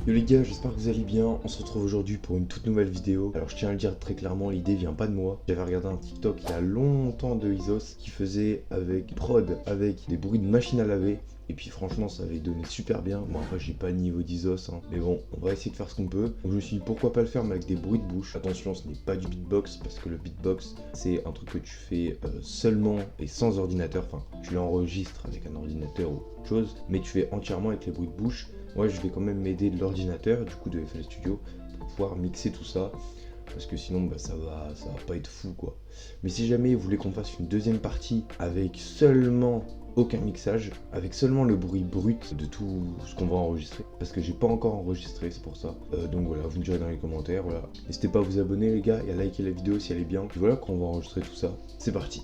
Yo les gars, j'espère que vous allez bien. On se retrouve aujourd'hui pour une toute nouvelle vidéo. Alors je tiens à le dire très clairement, l'idée vient pas de moi. J'avais regardé un TikTok il y a longtemps de Isos qui faisait avec prod, avec des bruits de machine à laver. Et puis franchement ça avait donné super bien. Bon après j'ai pas le niveau d'Isos hein. Mais bon, on va essayer de faire ce qu'on peut. Donc je me suis dit pourquoi pas le faire mais avec des bruits de bouche. Attention, ce n'est pas du beatbox parce que le beatbox c'est un truc que tu fais seulement et sans ordinateur. Enfin tu l'enregistres avec un ordinateur ou autre chose, mais tu fais entièrement avec les bruits de bouche. Moi je vais quand même m'aider de l'ordinateur du coup de FL Studio pour pouvoir mixer tout ça parce que sinon ça va pas être fou quoi. Mais si jamais vous voulez qu'on fasse une deuxième partie avec seulement aucun mixage, avec seulement le bruit brut de tout ce qu'on va enregistrer, parce que j'ai pas encore enregistré, c'est pour ça. Donc voilà, vous me direz dans les commentaires, voilà. N'hésitez pas à vous abonner les gars et à liker la vidéo si elle est bien. Puis voilà, quand on va enregistrer tout ça, c'est parti.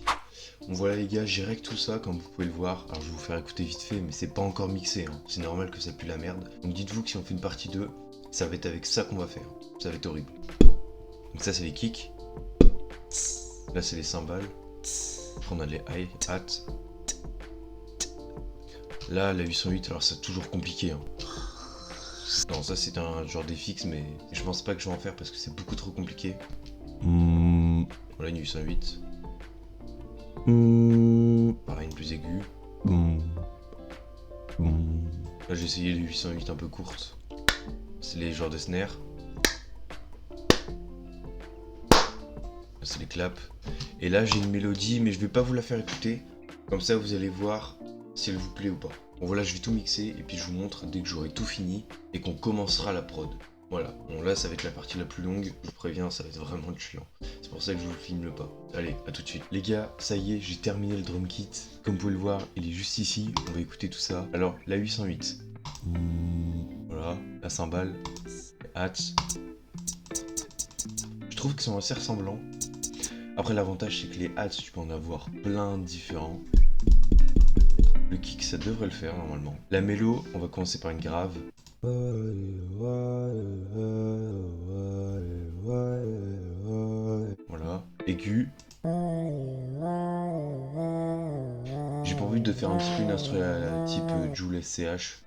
Bon voilà les gars, j'ai règle tout ça comme vous pouvez le voir. Alors je vais vous faire écouter vite fait, mais c'est pas encore mixé, hein. C'est normal que ça pue la merde. Donc dites-vous que si on fait une partie 2, ça va être avec ça qu'on va faire. Ça va être horrible. Donc ça c'est les kicks. Là c'est les cymbales. Après on a les hi-hats. Là la 808, alors c'est toujours compliqué hein. Non ça c'est un genre d'FX mais je pense pas que je vais en faire parce que c'est beaucoup trop compliqué. Voilà une 808. Pareil, une plus aiguë. Là j'ai essayé les 808 un peu courtes. C'est les genres de snare. Là c'est les claps. Et là j'ai une mélodie mais je vais pas vous la faire écouter. Comme ça vous allez voir si elle vous plaît ou pas. Bon voilà, je vais tout mixer et puis je vous montre dès que j'aurai tout fini et qu'on commencera la prod. Voilà, bon là ça va être la partie la plus longue, je vous préviens, ça va être vraiment chiant. C'est pour ça que je vous filme pas. Allez, à tout de suite. Les gars, ça y est, j'ai terminé le drum kit. Comme vous pouvez le voir, il est juste ici, on va écouter tout ça. Alors, la 808. Voilà, la cymbale, les hats. Je trouve qu'ils sont assez ressemblants. Après l'avantage c'est que les hats, tu peux en avoir plein de différents. Le kick, ça devrait le faire normalement. La mélo, on va commencer par une grave. Voilà, aigu. J'ai pour but de faire un petit peu une instru type Joule SCH.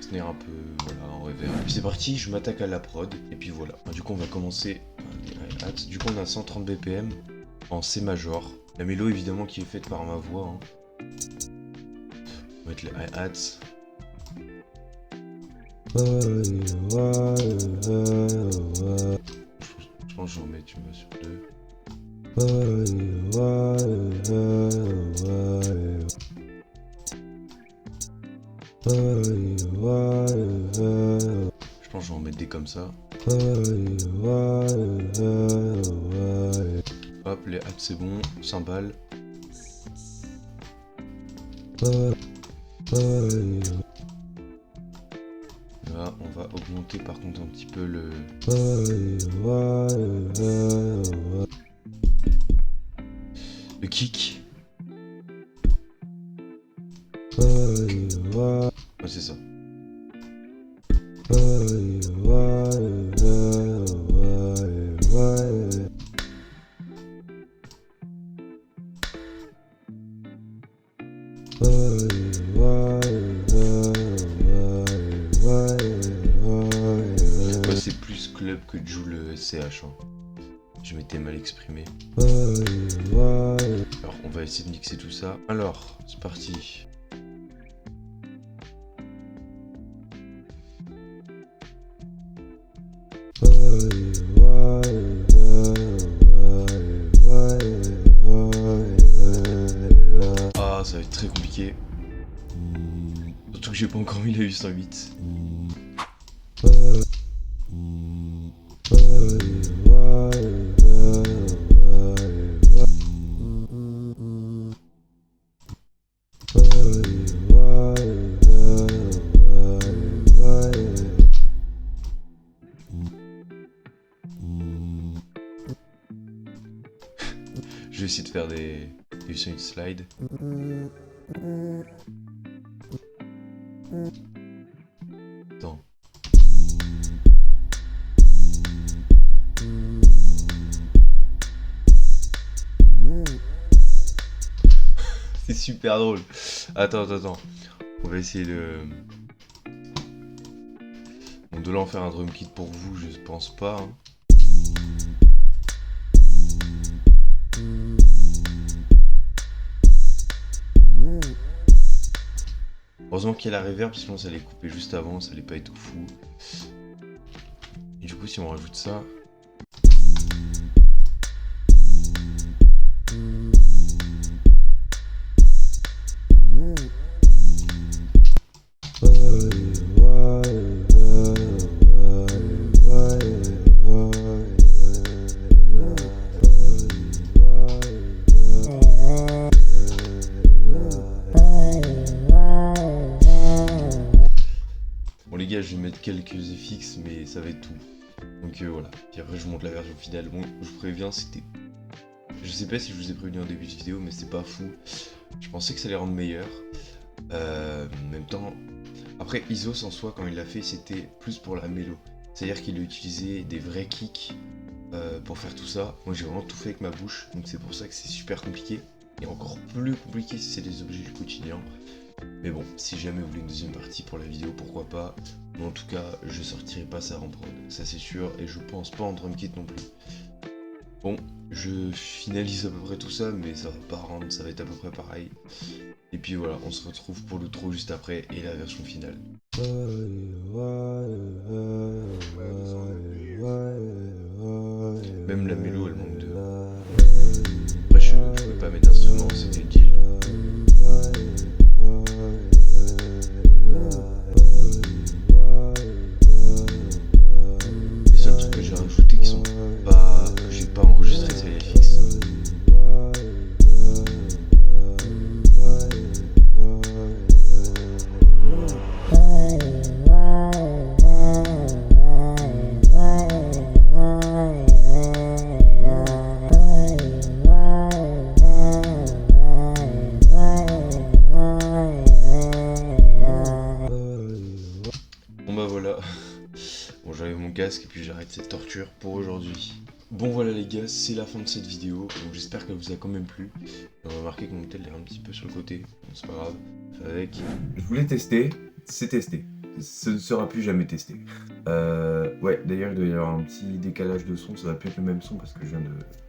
Snare un peu, voilà, en reverb. Puis c'est parti, je m'attaque à la prod, et puis voilà. Du coup on va commencer les hi-hats. Du coup on a 130 BPM en C major. La mélo évidemment qui est faite par ma voix. Hein. On va mettre les hi-hats. Je pense que je vais en mettre une sur deux. Je pense que je vais en mettre des comme ça. Hop, les hats c'est bon, cymbales. Là, on va augmenter par contre un petit peu le... Le kick. Ouais, c'est ça. Ouais, c'est plus club que Joule SCH. Hein. Je m'étais mal exprimé. Alors, on va essayer de mixer tout ça. Alors, c'est parti. Ah, ça va être très compliqué. Surtout que j'ai pas encore mis la 808. Je vais essayer de faire des 808 slides. Attends. C'est super drôle. Attends. On va essayer de... Bon, de là en faire un drum kit pour vous, je pense pas. Hein. Heureusement qu'il y a la reverb, sinon ça allait couper juste avant, ça allait pas être fou. Et du coup, si on rajoute ça... Bon les gars, je vais mettre quelques FX, mais ça va être tout. Donc voilà, puis après je vous montre la version finale. Bon, je vous préviens, c'était... Je sais pas si je vous ai prévenu en début de vidéo, mais c'est pas fou. Je pensais que ça allait rendre meilleur. En même temps... Après, Isos en soi, quand il l'a fait, c'était plus pour la mélo. C'est-à-dire qu'il a utilisé des vrais kicks pour faire tout ça. Moi j'ai vraiment tout fait avec ma bouche, donc c'est pour ça que c'est super compliqué. Et encore plus compliqué si c'est des objets du quotidien. Mais bon, si jamais vous voulez une deuxième partie pour la vidéo, pourquoi pas. Mais en tout cas, je sortirai pas ça en prod, ça c'est sûr, et je pense pas en drum kit non plus. Bon, je finalise à peu près tout ça, mais ça va pas rendre, ça va être à peu près pareil. Et puis voilà, on se retrouve pour l'outro juste après et la version finale. Même la mélo, elle manque de... Après, je pouvais pas mettre d'instrument, c'était le deal. Les seuls trucs que j'ai rajoutés qui sont pas... que j'ai pas enregistré, c'est les FX. Bon bah voilà, bon j'enlève mon casque et puis j'arrête cette torture pour aujourd'hui. Bon voilà les gars, c'est la fin de cette vidéo, donc j'espère qu'elle vous a quand même plu. On a remarqué que mon tel est un petit peu sur le côté, bon, c'est pas grave, avec... Je voulais tester, c'est testé, ce ne sera plus jamais testé. Ouais, d'ailleurs il doit y avoir un petit décalage de son, ça va plus être le même son parce que je viens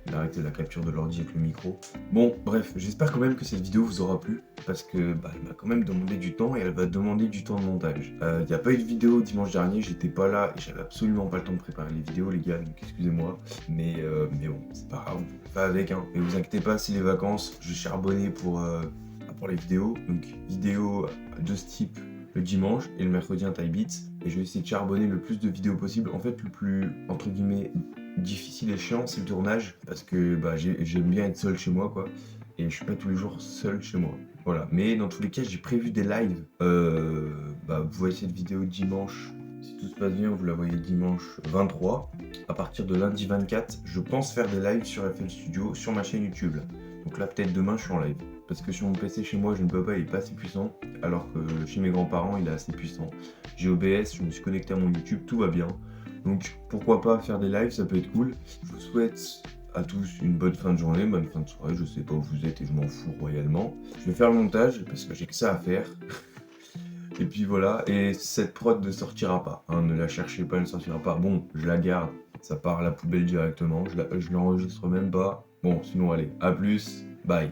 d'arrêter la capture de l'ordi avec le micro. Bon, bref, j'espère quand même que cette vidéo vous aura plu, parce que bah, elle m'a quand même demandé du temps et elle va demander du temps de montage. Il n'y a pas eu de vidéo dimanche dernier, j'étais pas là et j'avais absolument pas le temps de préparer les vidéos les gars, donc excusez-moi. Mais bon, c'est pas grave, on va avec hein. Mais vous inquiétez pas, c'est les vacances, je suis charbonné pour les vidéos. Donc vidéo de ce type le dimanche et le mercredi un taille beats. Et je vais essayer de charbonner le plus de vidéos possible. En fait, le plus, entre guillemets, difficile et chiant, c'est le tournage. Parce que bah, j'aime bien être seul chez moi, quoi. Et je suis pas tous les jours seul chez moi. Voilà. Mais dans tous les cas, j'ai prévu des lives. Vous voyez cette vidéo dimanche. Si tout se passe bien, vous la voyez dimanche 23. À partir de lundi 24, je pense faire des lives sur FL Studio sur ma chaîne YouTube. Donc là, peut-être demain, je suis en live. Parce que sur mon PC chez moi, je ne peux pas, il est pas assez puissant. Alors que chez mes grands-parents, il est assez puissant. J'ai OBS, je me suis connecté à mon YouTube, tout va bien. Donc pourquoi pas faire des lives, ça peut être cool. Je vous souhaite à tous une bonne fin de journée, bonne fin de soirée. Je sais pas où vous êtes et je m'en fous royalement. Je vais faire le montage parce que j'ai que ça à faire. Et puis voilà, et cette prod ne sortira pas. Hein, ne la cherchez pas, elle ne sortira pas. Bon, je la garde, ça part à la poubelle directement. Je l'enregistre même pas. Bon, sinon allez, à plus, bye.